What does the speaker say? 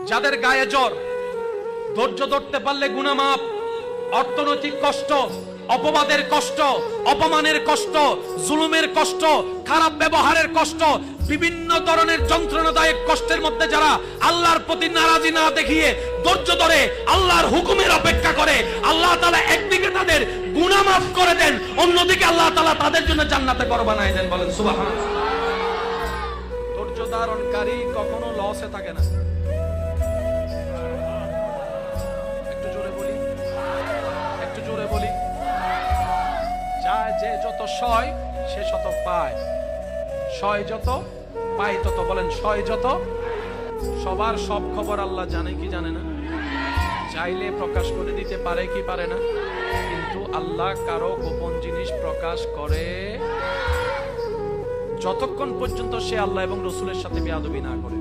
যাদের গায়ে জ্বর, ধৈর্য ধরতে পারলে গুনাহ মাফ, অর্থনৈতিক কষ্ট, অপবাদের কষ্ট, অপমানের কষ্ট, জুলুমের কষ্ট, খারাপ ব্যবহারের কষ্ট, বিভিন্ন ধরনের যন্ত্রণাদায়ক কষ্টের মধ্যে যারা আল্লাহর প্রতি নারাজি না দেখিয়ে ধৈর্য ধরে আল্লাহর হুকুমের অপেক্ষা করে, আল্লাহ তাআলা একদিকে তাদের গুনাহ মাফ করে দেন, অন্যদিকে আল্লাহ তাআলা তাদের জন্য জান্নাতে ঘর বানায় দেন। বলেন সুবহানাল্লাহ। ধৈর্য ধারণকারী কখনো লসে থাকে না। একটু জোরে বলি, চায় যে যত সয় সে শত পায়, সয় যত পায় তত। বলেন সয় যত। সবার সব খবর আল্লাহ জানে কি জানে না? চাইলে প্রকাশ করে দিতে পারে কি পারে না? কিন্তু আল্লাহ কারো গোপন জিনিস প্রকাশ করে যতক্ষণ পর্যন্ত সে আল্লাহ এবং রসুলের সাথে বেয়াদবি না করে।